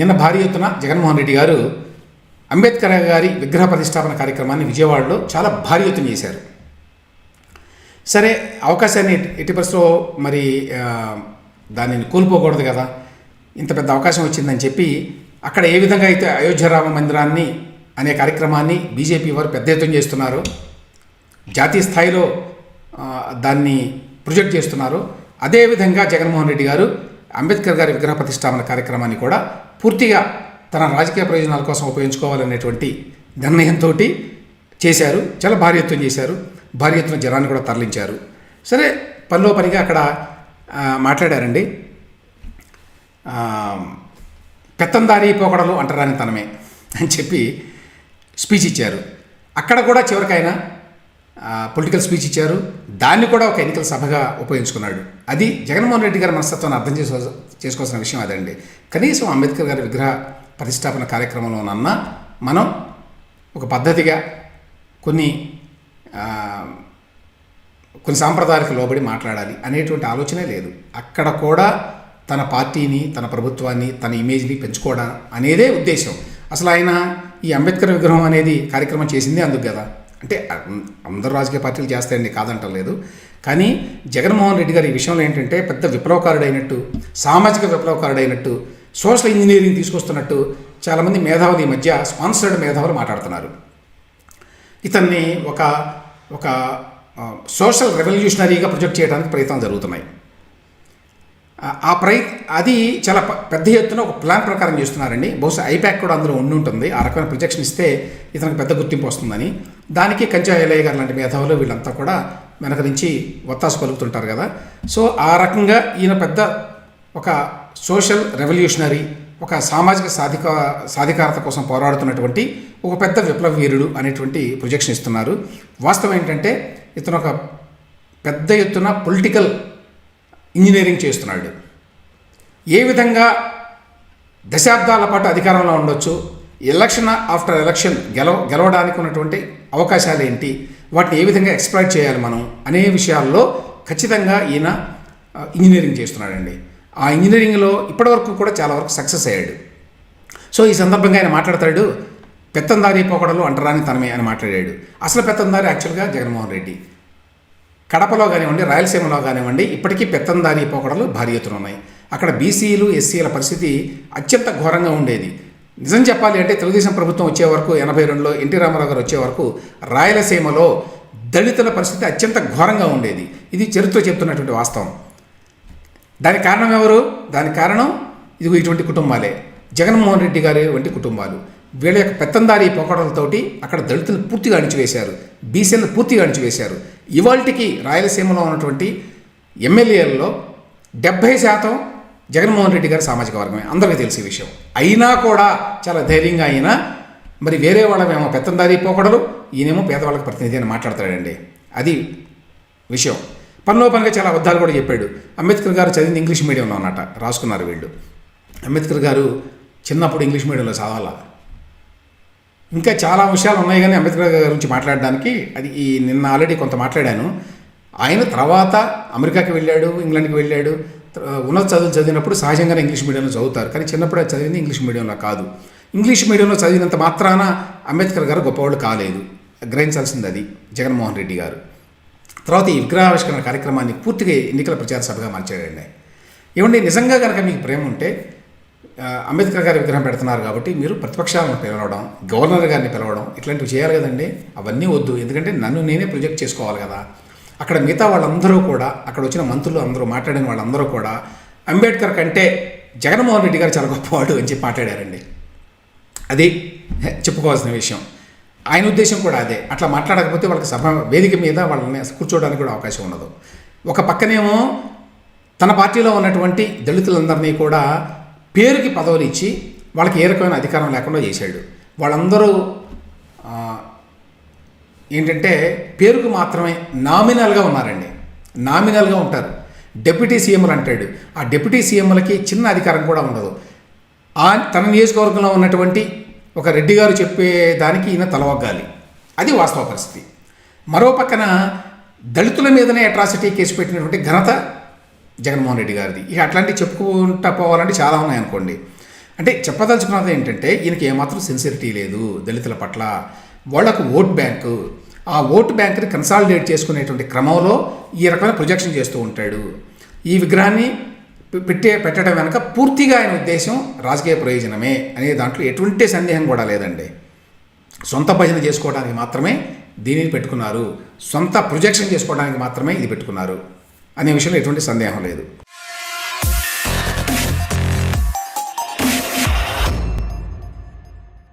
నిన్న భారీ ఎత్తున జగన్మోహన్ రెడ్డి గారు అంబేద్కర్ గారి విగ్రహ ప్రతిష్టాపన కార్యక్రమాన్ని విజయవాడలో చాలా భారీ ఎత్తున చేశారు. సరే, అవకాశాన్ని ఎట్టి పరిస్థితుల్లో మరి దానిని కోల్పోకూడదు కదా, ఇంత పెద్ద అవకాశం వచ్చిందని చెప్పి అక్కడ ఏ విధంగా అయితే అయోధ్య రామ మందిరాన్ని అనే కార్యక్రమాన్ని బీజేపీ వారు పెద్ద ఎత్తున చేస్తున్నారు, జాతీయ స్థాయిలో దాన్ని ప్రొజెక్ట్ చేస్తున్నారు, అదేవిధంగా జగన్మోహన్ రెడ్డి గారు అంబేద్కర్ గారి విగ్రహ ప్రతిష్టాపన కార్యక్రమాన్ని కూడా పూర్తిగా తన రాజకీయ ప్రయోజనాల కోసం ఉపయోగించుకోవాలనేటువంటి నిర్ణయంతో చేశారు. చాలా భారీ ఎత్తున చేశారు, భారీ ఎత్తున జనాన్ని కూడా తరలించారు. సరే, పనిలో పనిగా అక్కడ మాట్లాడారండి. పెత్తందారీ పోకడలు అంటరాని తనమే అని చెప్పి స్పీచ్ ఇచ్చారు. అక్కడ కూడా చివరికి ఆయన పొలిటికల్ స్పీచ్ ఇచ్చారు. దాన్ని కూడా ఒక ఎన్నికల సభగా ఉపయోగించుకున్నాడు. అది జగన్మోహన్ రెడ్డి గారి మనస్తత్వాన్ని అర్థం చేసుకోవాల్సిన విషయం అదండి. కనీసం అంబేద్కర్ గారి విగ్రహ ప్రతిష్టాపన కార్యక్రమంలోనన్నా మనం ఒక పద్ధతిగా కొన్ని సాంప్రదాయాలకు లోబడి మాట్లాడాలి అనేటువంటి ఆలోచనే లేదు. అక్కడ కూడా తన పార్టీని, తన ప్రభుత్వాన్ని, తన ఇమేజ్ని పెంచుకోవడం అనేదే ఉద్దేశం. అసలు ఆయన ఈ అంబేద్కర్ విగ్రహం అనేది కార్యక్రమం చేసిందే అందుకు కదా. అంటే అందరూ రాజకీయ పార్టీలు చేస్తాయండి, కాదంటలేదు. కానీ జగన్మోహన్ రెడ్డి గారు ఈ విషయంలో ఏంటంటే పెద్ద విప్లవకారుడైనట్టు, సామాజిక విప్లవకారుడైనట్టు, సోషల్ ఇంజనీరింగ్ తీసుకొస్తున్నట్టు చాలామంది మేధావులు ఈ మధ్య స్పాన్సర్డ్ మేధావులు మాట్లాడుతున్నారు. ఇతన్ని ఒక సోషల్ రెవల్యూషనరీగా ప్రొజెక్ట్ చేయడానికి ప్రయత్నాలు జరుగుతున్నాయి. అది చాలా పెద్ద ఎత్తున ఒక ప్లాన్ ప్రకారం చేస్తున్నారండి. బహుశా ఐప్యాక్ కూడా అందులో ఉంటుంది. ఆ రకమైన ప్రొజెక్షన్ ఇస్తే ఇతనికి పెద్ద గుర్తింపు వస్తుందని. దానికి కంచా ఎలయ్య గారు లాంటి మేధావులు వీళ్ళంతా కూడా వెనక నుంచి ఒత్తాసు పలుకుతుంటారు కదా. సో ఆ రకంగా ఈయన పెద్ద ఒక సోషల్ రెవల్యూషనరీ, ఒక సామాజిక సాధికారత కోసం పోరాడుతున్నటువంటి ఒక పెద్ద విప్లవ వీరుడు అనేటువంటి ప్రొజెక్షన్ ఇస్తున్నారు. వాస్తవం ఏంటంటే ఇతను ఒక పెద్ద ఎత్తున పొలిటికల్ ఇంజనీరింగ్ చేస్తున్నాడు. ఏ విధంగా దశాబ్దాల పాటు అధికారంలో ఉండొచ్చు, ఎలక్షన్ ఆఫ్టర్ ఎలక్షన్ గెలవడానికి ఉన్నటువంటి అవకాశాలు ఏంటి, వాటిని ఏ విధంగా ఎక్స్ప్లాయిట్ చేయాలి మనం అనే విషయాల్లో ఖచ్చితంగా ఈయన ఇంజనీరింగ్ చేస్తున్నాడండి. ఆ ఇంజనీరింగ్లో ఇప్పటివరకు కూడా చాలా వరకు సక్సెస్ అయ్యాడు. సో ఈ సందర్భంగా ఆయన మాట్లాడతాడు, పెత్తందారీ పోకడలు అంటరాని తనమే అని మాట్లాడాడు. అసలు పెత్తందారి యాక్చువల్గా జగన్మోహన్ రెడ్డి. కడపలో కానివ్వండి, రాయలసీమలో కానివ్వండి, ఇప్పటికీ పెత్తందారీ పోకడలు భారీ ఎత్తున ఉన్నాయి. అక్కడ బీసీలు, ఎస్సీల పరిస్థితి అత్యంత ఘోరంగా ఉండేది. నిజం చెప్పాలి అంటే తెలుగుదేశం ప్రభుత్వం వచ్చే వరకు 82లో ఎన్టీ రామారావు గారు వచ్చే వరకు రాయలసీమలో దళితుల పరిస్థితి అత్యంత ఘోరంగా ఉండేది. ఇది చరిత్ర చెప్తున్నటువంటి వాస్తవం. దానికి కారణం ఎవరు? దానికి కారణం ఇదిగో ఇటువంటి కుటుంబాలే, జగన్మోహన్ రెడ్డి గారి వంటి కుటుంబాలు. వీళ్ళ యొక్క పెత్తందారీ పోకడలతోటి అక్కడ దళితులు పూర్తిగా అణిచివేశారు, బీసీలను పూర్తిగా అణిచివేశారు. ఇవాళకి రాయలసీమలో ఉన్నటువంటి ఎమ్మెల్యేలలో 70% జగన్మోహన్ రెడ్డి గారి సామాజిక వర్గమే, అందరికీ తెలిసే విషయం. అయినా కూడా చాలా ధైర్యంగా అయినా మరి వేరే వాళ్ళమేమో పెత్తందారీ పోకడలు, ఈయనేమో పేదవాళ్ళకి ప్రతినిధి అని మాట్లాడతాడండి. అది విషయం. పనిలో పనిగా చాలా అబద్ధాలు కూడా చెప్పాడు. అంబేద్కర్ గారు చదివింది ఇంగ్లీష్ మీడియంలో అన్నమాట, రాసుకున్నారు వీళ్ళు. అంబేద్కర్ గారు చిన్నప్పుడు ఇంగ్లీష్ మీడియంలో చదవాలా. ఇంకా చాలా విషయాలు ఉన్నాయి కానీ అంబేద్కర్ గారి గురించి మాట్లాడడానికి అది నిన్న ఆల్రెడీ కొంత మాట్లాడాను. ఆయన తర్వాత అమెరికాకి వెళ్ళాడు, ఇంగ్లాండ్కి వెళ్ళాడు. ఉన్నత చదువులు చదివినప్పుడు సహజంగానే ఇంగ్లీష్ మీడియంలో చదువుతారు. కానీ చిన్నప్పుడు చదివింది ఇంగ్లీష్ మీడియంలో కాదు. ఇంగ్లీష్ మీడియంలో చదివినంత మాత్రాన అంబేద్కర్ గారు గొప్పవాళ్ళు కాలేదు, గ్రహించాల్సింది అది జగన్మోహన్ రెడ్డి గారు. తర్వాత ఈ విగ్రహావిష్కరణ కార్యక్రమాన్ని పూర్తిగా ఎన్నికల ప్రచార సభగా మార్చాడండి. ఏమండి, నిజంగా కనుక మీకు ప్రేమ ఉంటే అంబేద్కర్ గారి విగ్రహం పెడుతున్నారు కాబట్టి మీరు ప్రతిపక్షాలను పిలవడం, గవర్నర్ గారిని పిలవడం ఇట్లాంటివి చేయాలి కదండి. అవన్నీ వద్దు, ఎందుకంటే నన్ను నేనే ప్రొజెక్ట్ చేసుకోవాలి కదా. అక్కడ మిగతా వాళ్ళందరూ కూడా, అక్కడ వచ్చిన మంత్రులు అందరూ, మాట్లాడిన వాళ్ళందరూ కూడా అంబేద్కర్ కంటే జగన్మోహన్ రెడ్డి గారు చాలా గొప్పవాడు అని చెప్పి మాట్లాడారండి. అది చెప్పుకోవాల్సిన విషయం. ఆయన ఉద్దేశం కూడా అదే. అట్లా మాట్లాడకపోతే వాళ్ళకి సభ వేదిక మీద వాళ్ళని కూర్చోవడానికి కూడా అవకాశం ఉండదు. ఒక పక్కనేమో తన పార్టీలో ఉన్నటువంటి దళితులందరినీ కూడా పేరుకి పదవులు ఇచ్చి వాళ్ళకి ఏ రకమైన అధికారం లేకుండా చేశాడు. వాళ్ళందరూ ఏంటంటే పేరుకు మాత్రమే నామినల్గా ఉన్నారండి, నామినల్గా ఉంటారు. డిప్యూటీ సీఎంలు అంటాడు. ఆ డిప్యూటీ సీఎంలకి చిన్న అధికారం కూడా ఉండదు. తన నియోజకవర్గంలో ఉన్నటువంటి ఒక రెడ్డి గారు చెప్పే దానికి ఈయన తలవగ్గాలి. అది వాస్తవ పరిస్థితి. మరో పక్కన దళితుల మీదనే అట్రాసిటీ కేసు పెట్టినటువంటి ఘనత జగన్మోహన్ రెడ్డి గారిది. ఇక అట్లాంటివి చెప్పుకుంటా పోవాలంటే చాలా ఉన్నాయనుకోండి. అంటే చెప్పదలుచుకున్నది ఏంటంటే ఈయనకి ఏమాత్రం సిన్సిరిటీ లేదు దళితుల పట్ల. వాళ్ళకు ఓట్ బ్యాంకు, ఆ ఓట్ బ్యాంకుని కన్సాలిడేట్ చేసుకునేటువంటి క్రమంలో ఈ రకమైన ప్రొజెక్షన్ చేస్తూ ఉంటాడు. ఈ విగ్రహాన్ని పెట్టడం వెనక పూర్తిగా ఆయన ఉద్దేశం రాజకీయ ప్రయోజనమే అనే దాంట్లో ఎటువంటి సందేహం కూడా లేదండి. సొంత భజన చేసుకోవడానికి మాత్రమే దీనిని పెట్టుకున్నారు, సొంత ప్రొజెక్షన్ చేసుకోవడానికి మాత్రమే ఇది పెట్టుకున్నారు అనే విషయంలో ఎటువంటి సందేహం లేదు.